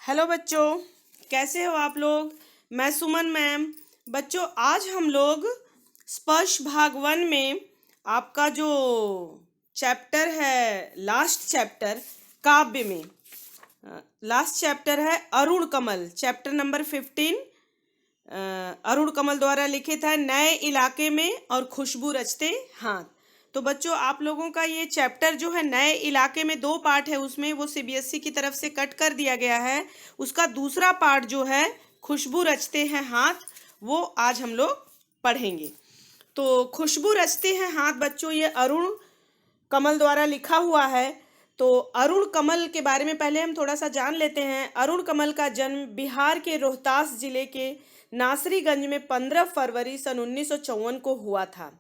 Hello बच्चों, कैसे हो आप लोग। मैं सुमन मैम। बच्चों, आज हम लोग स्पर्श भाग 1 में आपका जो चैप्टर है, लास्ट चैप्टर काव्य में लास्ट चैप्टर है अरुण कमल, चैप्टर नंबर 15 अरुण कमल द्वारा लिखित है नए इलाके में और खुशबू रचते हाथ। तो बच्चों, आप लोगों का ये चैप्टर जो है नए इलाके में 2 पार्ट है, उसमें वो सीबीएसई की तरफ से कट कर दिया गया है। उसका दूसरा पार्ट जो है खुशबू रचते हैं हाथ, वो आज हम लोग पढ़ेंगे। तो खुशबू रचते हैं हाथ बच्चों, ये अरुण कमल द्वारा लिखा हुआ है। तो अरुण कमल के बारे में पहले हम थोड़ा सा जान लेते हैं। अरुण कमल का जन्म बिहार के रोहतास जिले के नासरीगंज में 15 फरवरी सन 1954 को हुआ था।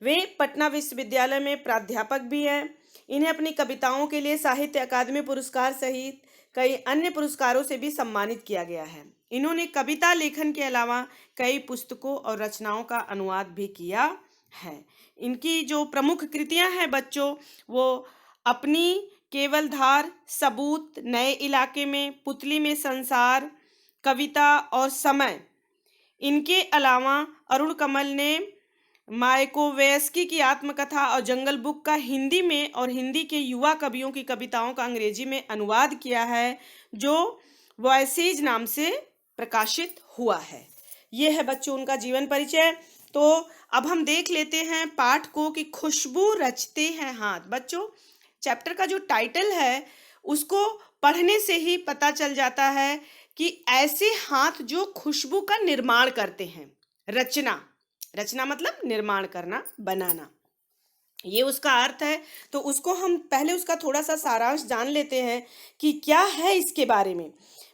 वे पटना विश्वविद्यालय में प्राध्यापक भी हैं। इन्हें अपनी कविताओं के लिए साहित्य अकादमी पुरस्कार सहित कई अन्य पुरस्कारों से भी सम्मानित किया गया है। इन्होंने कविता लेखन के अलावा कई पुस्तकों और रचनाओं का अनुवाद भी किया है। इनकी जो प्रमुख कृतियां हैं बच्चों, वो अपनी, केवल धार, सबूत, नए इलाके में, पुतली में संसार, कविता और समय। इनके अलावा अरुण कमल ने मायाकोव्स्की की आत्मकथा और जंगल बुक का हिंदी में और हिंदी के युवा कवियों की कविताओं का अंग्रेजी में अनुवाद किया है, जो वॉयसेज नाम से प्रकाशित हुआ है। ये है बच्चों उनका जीवन परिचय। तो अब हम देख लेते हैं पाठ को कि खुशबू रचते हैं हाथ। बच्चों, चैप्टर का जो टाइटल है उसको पढ़ने से ही पता चल जाता है कि ऐसे हाथ जो खुशबू का निर्माण करते हैं। रचना मतलब निर्माण करना, बनाना, ये उसका अर्थ है। तो उसको हम पहले उसका थोड़ा सा सारांश जान लेते हैं कि क्या है इसके बारे में।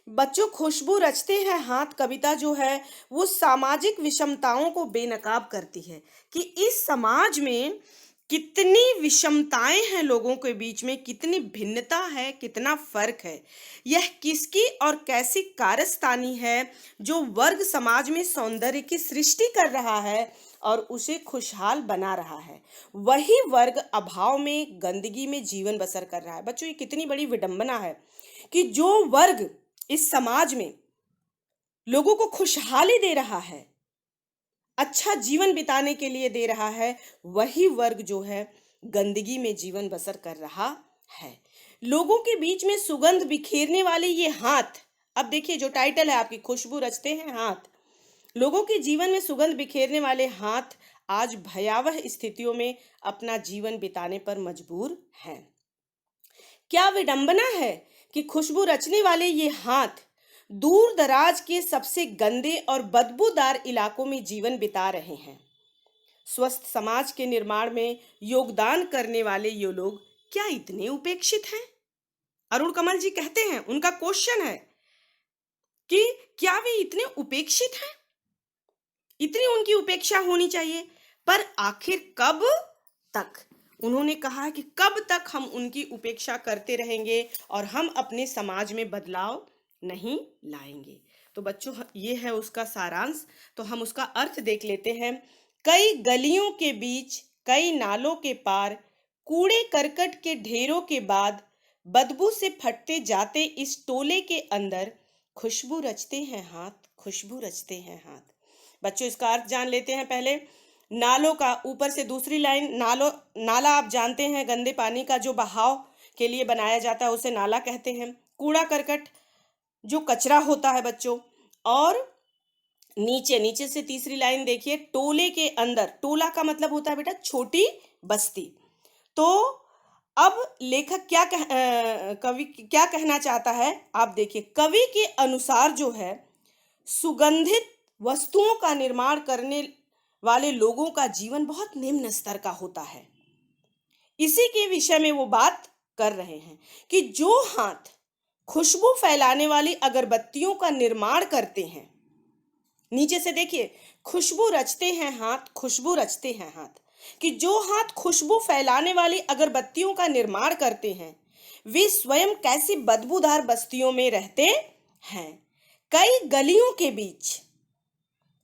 बच्चों, खुशबू रचते हैं हाथ कविता जो है वो सामाजिक विषमताओं को बेनकाब करती है कि इस समाज में कितनी विषमताएं हैं, लोगों के बीच में कितनी भिन्नता है, कितना फर्क है। यह किसकी और कैसी कारस्तानी है जो वर्ग समाज में सौंदर्य की सृष्टि कर रहा है और उसे खुशहाल बना रहा है। वही वर्ग अभाव में, गंदगी में जीवन बसर कर रहा है। बच्चों, ये कितनी बड़ी विडंबना है कि जो वर्ग इस समाज में लोगों को खुशहाली दे रहा है, अच्छा जीवन बिताने के लिए दे रहा है, वही वर्ग जो है गंदगी में जीवन बसर कर रहा है। लोगों के बीच में सुगंध बिखेरने वाले ये हाथ, अब देखिए जो टाइटल है आपकी, खुशबू रचते हैं हाथ। लोगों के जीवन में सुगंध बिखेरने वाले हाथ आज भयावह स्थितियों में अपना जीवन बिताने पर मजबूर हैं। क्या विडंबना है कि खुशबू रचने वाले ये हाथ दूर दराज के सबसे गंदे और बदबूदार इलाकों में जीवन बिता रहे हैं। स्वस्थ समाज के निर्माण में योगदान करने वाले ये लोग क्या इतने उपेक्षित हैं? अरुण कमल जी कहते हैं, उनका क्वेश्चन है कि क्या वे इतने उपेक्षित हैं? इतनी उनकी उपेक्षा होनी चाहिए, पर आखिर कब तक? उन्होंने कहा कि कब तक हम उनकी उपेक्षा करते रहेंगे और हम अपने समाज में बदलाव नहीं लाएंगे। तो बच्चों, ये है उसका सारांश। तो हम उसका अर्थ देख लेते हैं। कई गलियों के बीच, कई नालों के पार, कूड़े करकट के ढेरों के बाद, बदबू से फटते जाते इस टोले के अंदर खुशबू रचते हैं हाथ, खुशबू रचते हैं हाथ। बच्चों, इसका अर्थ जान लेते हैं पहले। नालों का, ऊपर से दूसरी लाइन, नाला आप जानते हैं, गंदे पानी का जो बहाव के लिए बनाया जाता है उसे नाला कहते हैं। कूड़ा करकट जो कचरा होता है बच्चों, और नीचे से तीसरी लाइन देखिए, टोले के अंदर। टोला का मतलब होता है बेटा छोटी बस्ती। तो अब लेखक कवि क्या कहना चाहता है आप देखिए। कवि के अनुसार जो है सुगंधित वस्तुओं का निर्माण करने वाले लोगों का जीवन बहुत निम्न स्तर का होता है। इसी के विषय में वो बात कर रहे हैं कि जो हाथ खुशबू फैलाने वाली अगरबत्तियों का निर्माण करते हैं, नीचे से देखिए, खुशबू रचते हैं हाथ, खुशबू रचते हैं हाथ, कि जो हाथ खुशबू फैलाने वाली अगरबत्तियों का निर्माण करते हैं वे स्वयं कैसी बदबूदार बस्तियों में रहते हैं। कई गलियों के बीच,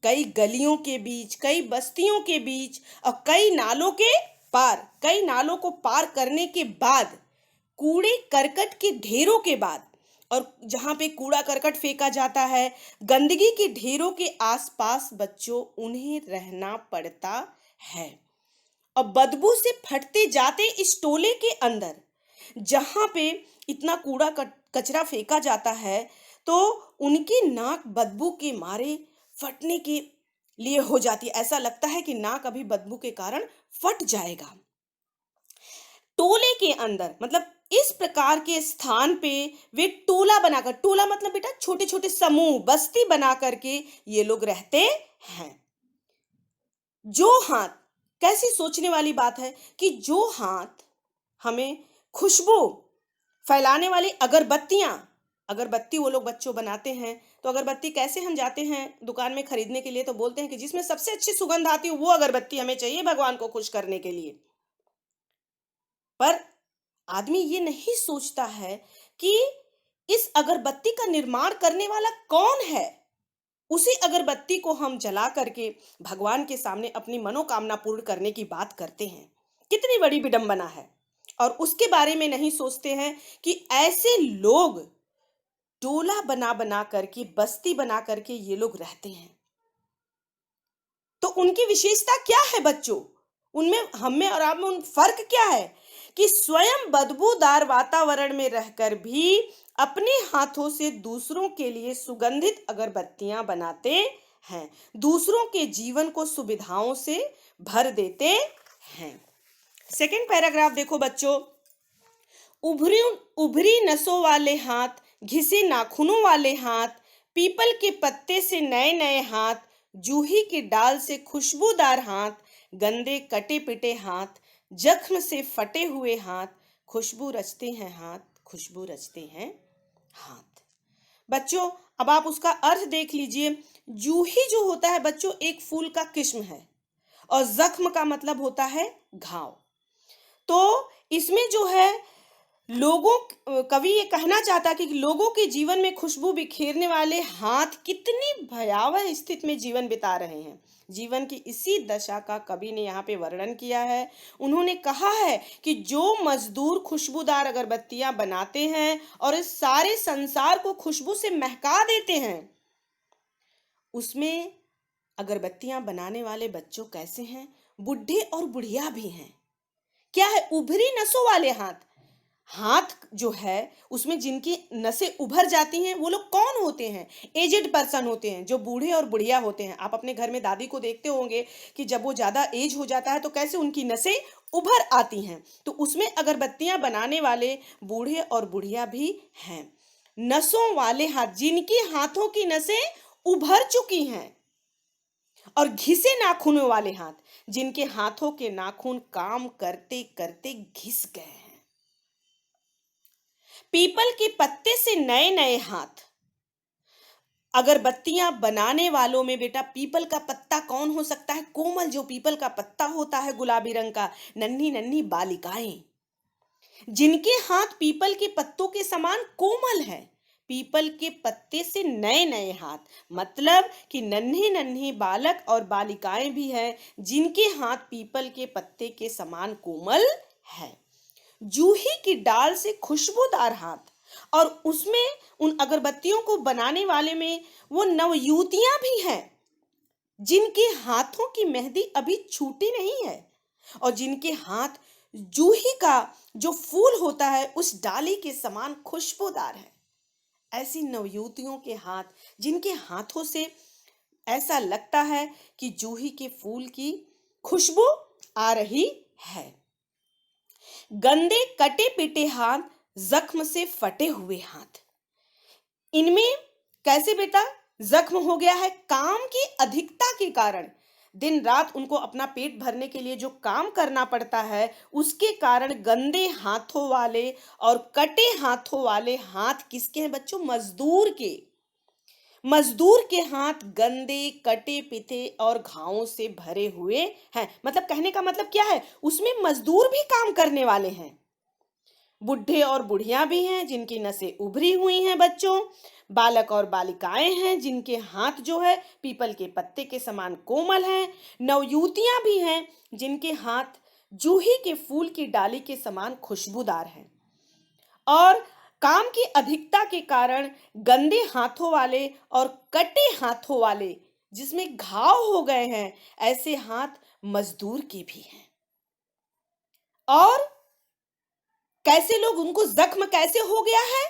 कई गलियों के बीच, कई बस्तियों के बीच और कई नालों के पार, कई नालों को पार करने के बाद, कूड़े करकट के ढेरों के बाद और जहाँ पे कूड़ा करकट फेंका जाता है, गंदगी के ढेरों के आसपास बच्चों उन्हें रहना पड़ता है। और बदबू से फटते जाते इस टोले के अंदर जहाँ पे इतना कूड़ा कचरा फेंका जाता है, तो उनकी नाक बदबू के मारे फटने के लिए हो जाती है। ऐसा लगता है कि नाक अभी बदबू के कारण फट जाएगा। टोले के अंदर मतलब इस प्रकार के स्थान पे वे टोला बनाकर, टोला मतलब बेटा छोटे छोटे समूह, बस्ती बना करके ये लोग रहते हैं। जो हाथ, कैसी सोचने वाली बात है कि जो हाथ हमें खुशबू फैलाने वाली अगरबत्तियां, अगरबत्ती वो लोग बच्चों बनाते हैं, तो अगरबत्ती कैसे हम जाते हैं दुकान में खरीदने के लिए, तो बोलते हैं कि जिसमें सबसे अच्छी सुगंध आती है वो अगरबत्ती हमें चाहिए भगवान को खुश करने के लिए। पर आदमी ये नहीं सोचता है कि इस अगरबत्ती का निर्माण करने वाला कौन है। उसी अगरबत्ती को हम जला करके भगवान के सामने अपनी मनोकामना पूर्ण करने की बात करते हैं। कितनी बड़ी विडंबना है। और उसके बारे में नहीं सोचते हैं कि ऐसे लोग टोला बना बना करके, बस्ती बना करके ये लोग रहते हैं। तो उनकी विशेषता क्या है बच्चों? उनमें, हम में और आप में उन फर्क क्या है कि स्वयं बदबूदार वातावरण में रहकर भी अपने हाथों से दूसरों के लिए सुगंधित अगरबत्तियां बनाते हैं, दूसरों के जीवन को सुविधाओं से भर देते हैं। सेकंड पैराग्राफ देखो बच्चों। उभरी उभरी नसों वाले हाथ, घिसे नाखूनों वाले हाथ, पीपल के पत्ते से नए नए हाथ, जूही की डाल से खुशबूदार हाथ, गंदे कटे पिटे हाथ, जख्म से फटे हुए हाथ, खुशबू रचते हैं हाथ, खुशबू रचते हैं हाथ। बच्चों अब आप उसका अर्थ देख लीजिए। जूही जो होता है बच्चों एक फूल का किस्म है, और जख्म का मतलब होता है घाव। तो इसमें जो है कवि ये कहना चाहता कि लोगों के जीवन में खुशबू बिखेरने वाले हाथ कितनी भयावह स्थिति में जीवन बिता रहे हैं। जीवन की इसी दशा का कवि ने यहाँ पे वर्णन किया है। उन्होंने कहा है कि जो मजदूर खुशबूदार अगरबत्तियां बनाते हैं और इस सारे संसार को खुशबू से महका देते हैं, उसमें अगरबत्तियां बनाने वाले बच्चों कैसे हैं? बुढ़े और बुढ़िया भी हैं। क्या है? उभरी नसों वाले हाथ। हाथ जो है उसमें जिनकी नसें उभर जाती हैं वो लोग कौन होते हैं? एजेड पर्सन होते हैं, जो बूढ़े और बुढ़िया होते हैं। आप अपने घर में दादी को देखते होंगे कि जब वो ज्यादा एज हो जाता है तो कैसे उनकी नसें उभर आती हैं। तो उसमें अगरबत्तियां बनाने वाले बूढ़े और बुढ़िया भी हैं। नसों वाले हाथ, जिनकी हाथों की नसें उभर चुकी हैं। और घिसे नाखूनों वाले हाथ, जिनके हाथों के नाखून काम करते करते घिस गए हैं। पीपल के पत्ते से नए नए हाथ। अगरबत्तियां बनाने वालों में बेटा पीपल का पत्ता कौन हो सकता है? कोमल जो पीपल का पत्ता होता है गुलाबी रंग का, नन्ही नन्ही बालिकाएं जिनके हाथ पीपल के पत्तों के समान कोमल है। पीपल के पत्ते से नए नए हाथ मतलब कि नन्हे नन्हे बालक और बालिकाएं भी हैं जिनके हाथ पीपल के पत्ते के समान कोमल है। जूही की डाल से खुशबूदार हाथ, और उसमें उन अगरबत्तियों को बनाने वाले में वो नवयुवतियां भी हैं जिनके हाथों की मेहंदी अभी छूटी नहीं है और जिनके हाथ जूही का जो फूल होता है उस डाली के समान खुशबूदार है। ऐसी नवयुवतियों के हाथ जिनके हाथों से ऐसा लगता है कि जूही के फूल की खुशबू आ रही है। गंदे कटे पिटे हाथ, जख्म से फटे हुए हाथ। इनमें कैसे बेटा जख्म हो गया है? काम की अधिकता के कारण, दिन रात उनको अपना पेट भरने के लिए जो काम करना पड़ता है उसके कारण गंदे हाथों वाले और कटे हाथों वाले हाथ किसके हैं बच्चों? मजदूर के। मजदूर के हाथ गंदे कटे पिटे और घावों से भरे हुए हैं। मतलब कहने का मतलब क्या है? उसमें मजदूर भी काम करने वाले हैं, बुढ़े और बुढ़िया भी हैं जिनकी नसें उभरी हुई हैं बच्चों, बालक और बालिकाएं हैं जिनके हाथ जो है पीपल के पत्ते के समान कोमल हैं, नवयुवतियां भी हैं जिनके हाथ जूही के फूल की डाली के समान खुशबूदार हैं। और काम की अधिकता के कारण गंदे हाथों वाले और कटे हाथों वाले, जिसमें घाव हो गए हैं, ऐसे हाथ मजदूर के भी हैं। और कैसे लोग, उनको जख्म कैसे हो गया है?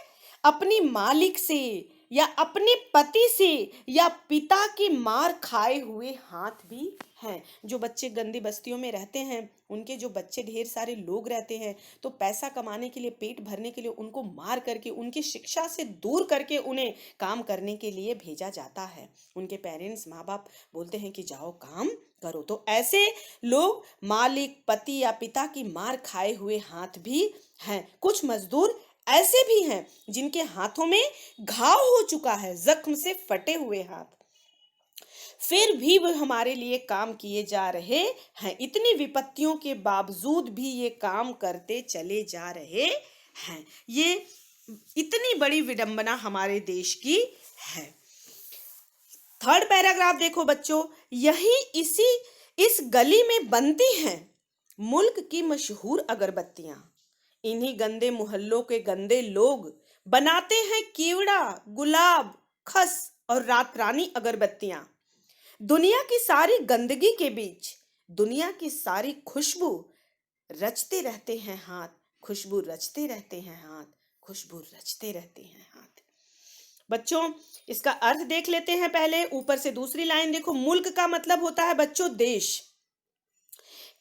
अपनी मालिक से या अपने पति से या पिता की मार खाए हुए हाथ भी हैं। जो बच्चे गंदी बस्तियों में रहते हैं, उनके जो बच्चे ढेर सारे लोग रहते हैं, तो पैसा कमाने के लिए, पेट भरने के लिए उनको मार करके, उनकी शिक्षा से दूर करके उन्हें काम करने के लिए भेजा जाता है। उनके पेरेंट्स, माँ बाप बोलते हैं कि जाओ काम करो। तो ऐसे लोग मालिक, पति या पिता की मार खाए हुए हाथ भी हैं। कुछ मजदूर ऐसे भी हैं जिनके हाथों में घाव हो चुका है, जख्म से फटे हुए हाथ, फिर भी वो हमारे लिए काम किए जा रहे हैं। इतनी विपत्तियों के बावजूद भी ये काम करते चले जा रहे हैं। ये इतनी बड़ी विडंबना हमारे देश की है। थर्ड पैराग्राफ देखो बच्चों, यही इस गली में बनती हैं मुल्क की मशहूर अगरबत्तियां। इन्हीं गंदे मोहल्लों के गंदे लोग बनाते हैं कीवड़ा, गुलाब, खस और रात रानी अगरबत्तियां। दुनिया की सारी गंदगी के बीच दुनिया की सारी खुशबू रचते रहते हैं हाथ, खुशबू रचते रहते हैं हाथ, खुशबू रचते रहते हैं हाथ। बच्चों, इसका अर्थ देख लेते हैं पहले। ऊपर से दूसरी लाइन देखो, मुल्क का मतलब होता है बच्चों देश।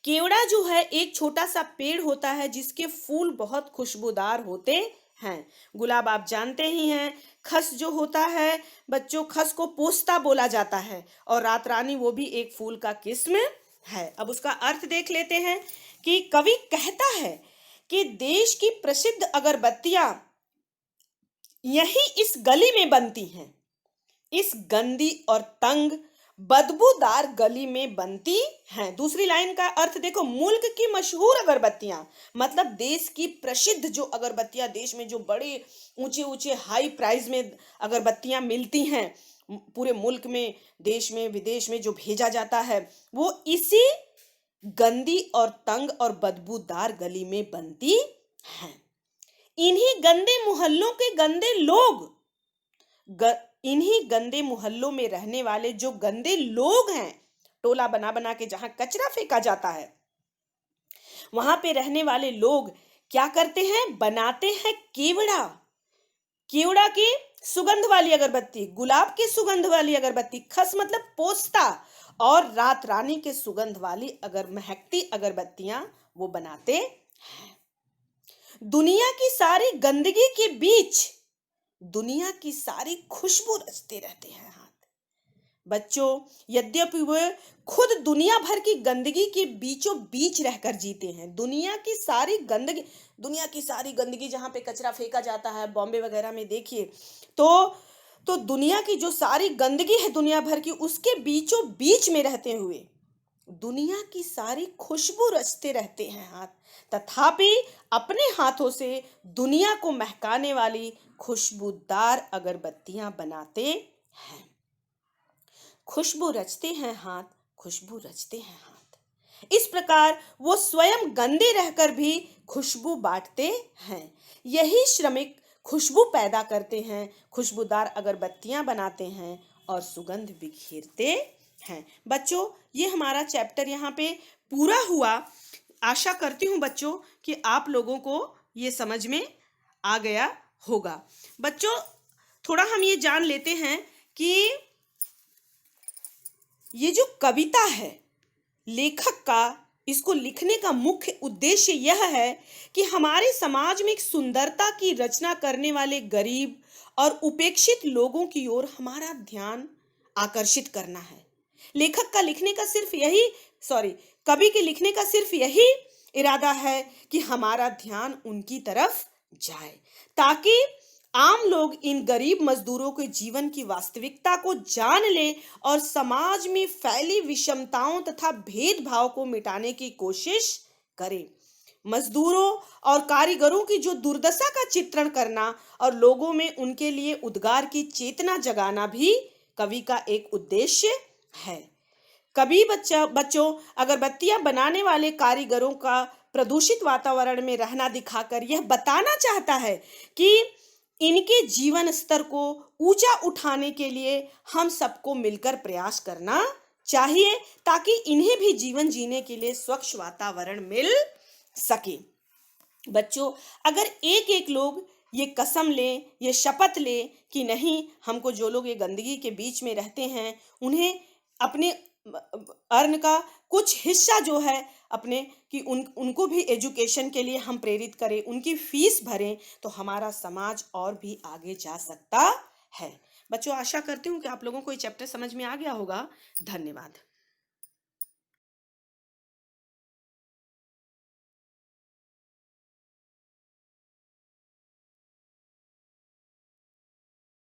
केवड़ा जो है एक छोटा सा पेड़ होता है जिसके फूल बहुत खुशबूदार होते हैं। गुलाब आप जानते ही हैं। खस जो होता है बच्चों, खस को पोस्ता बोला जाता है। और रात रानी वो भी एक फूल का किस्म है। अब उसका अर्थ देख लेते हैं कि कवि कहता है कि देश की प्रसिद्ध अगरबत्तियां यही इस गली में बनती हैं। इस गंदी और तंग बदबूदार गली में बनती हैं। दूसरी लाइन का अर्थ देखो, मुल्क की मशहूर अगरबत्तियां, मतलब देश की प्रसिद्ध जो अगरबत्तियां, देश में जो बड़े ऊंचे ऊंचे हाई प्राइस में अगरबत्तियां मिलती हैं, पूरे मुल्क में, देश में, विदेश में जो भेजा जाता है, वो इसी गंदी और तंग और बदबूदार गली में बनती हैं। इन्हीं गंदे मोहल्लों के गंदे लोग, इन्हीं गंदे मोहल्लों में रहने वाले जो गंदे लोग हैं, टोला बना बना के जहां कचरा फेंका जाता है, वहां पे रहने वाले लोग क्या करते हैं? बनाते हैं केवड़ा, केवड़ा की सुगंध वाली अगरबत्ती, गुलाब की सुगंध वाली अगरबत्ती, खस मतलब पोस्ता, और रात रानी के सुगंध वाली महकती अगरबत्तियां वो बनाते हैं। दुनिया की सारी गंदगी के बीच दुनिया की सारी खुशबू रचते रहते हैं हाथ। बच्चों, यद्यपि वे खुद दुनिया भर की गंदगी के बीचों बीच रहकर जीते हैं। दुनिया की सारी गंदगी जहां पे कचरा फेंका जाता है, बॉम्बे वगैरह में देखिए, तो दुनिया की जो सारी गंदगी है दुनिया भर की, उसके बीचों बीच में रहते हुए दुनिया की सारी खुशबू रचते रहते हैं हाथ, तथापि अपने हाथों से दुनिया को महकाने वाली खुशबूदार अगरबत्तियां बनाते हैं। खुशबू रचते हैं हाथ, खुशबू रचते हैं हाथ। इस प्रकार वो स्वयं गंदे रहकर भी खुशबू बांटते हैं। यही श्रमिक खुशबू पैदा करते हैं, खुशबूदार अगरबत्तियां बनाते हैं और सुगंध बिखेरते हैं। बच्चों, ये हमारा चैप्टर यहाँ पे पूरा हुआ। आशा करती हूँ बच्चों कि आप लोगों को ये समझ में आ गया होगा। बच्चों, थोड़ा हम ये जान लेते हैं कि ये जो कविता है, लेखक का इसको लिखने का मुख्य उद्देश्य यह है कि हमारे समाज में एक सुंदरता की रचना करने वाले गरीब और उपेक्षित लोगों की ओर हमारा ध्यान आकर्षित करना है। लेखक का लिखने का सिर्फ यही कवि के लिखने का सिर्फ यही इरादा है कि हमारा ध्यान उनकी तरफ जाए, ताकि आम लोग इन गरीब मजदूरों के जीवन की वास्तविकता को जान ले और समाज में फैली विषमताओं तथा भेदभाव को मिटाने की कोशिश करें। मजदूरों और कारीगरों की जो दुर्दशा का चित्रण करना और लोगों में उनके लिए उद्गार की चेतना जगाना भी कवि का एक उद्देश्य है। कभी बच्चों अगरबत्तियां बनाने वाले कारीगरों का प्रदूषित वातावरण में रहना दिखाकर यह बताना चाहता है कि इनके जीवन स्तर को ऊंचा उठाने के लिए हम सबको मिलकर प्रयास करना चाहिए, ताकि इन्हें भी जीवन जीने के लिए स्वच्छ वातावरण मिल सके। बच्चों, अगर एक एक लोग ये कसम लें, ये शपथ लें कि नहीं, हमको जो लोग ये गंदगी के बीच में रहते हैं उन्हें अपने अर्न का कुछ हिस्सा जो है अपने कि उनको भी एजुकेशन के लिए हम प्रेरित करें, उनकी फीस भरें, तो हमारा समाज और भी आगे जा सकता है। बच्चों, आशा करती हूँ कि आप लोगों को ये चैप्टर समझ में आ गया होगा। धन्यवाद।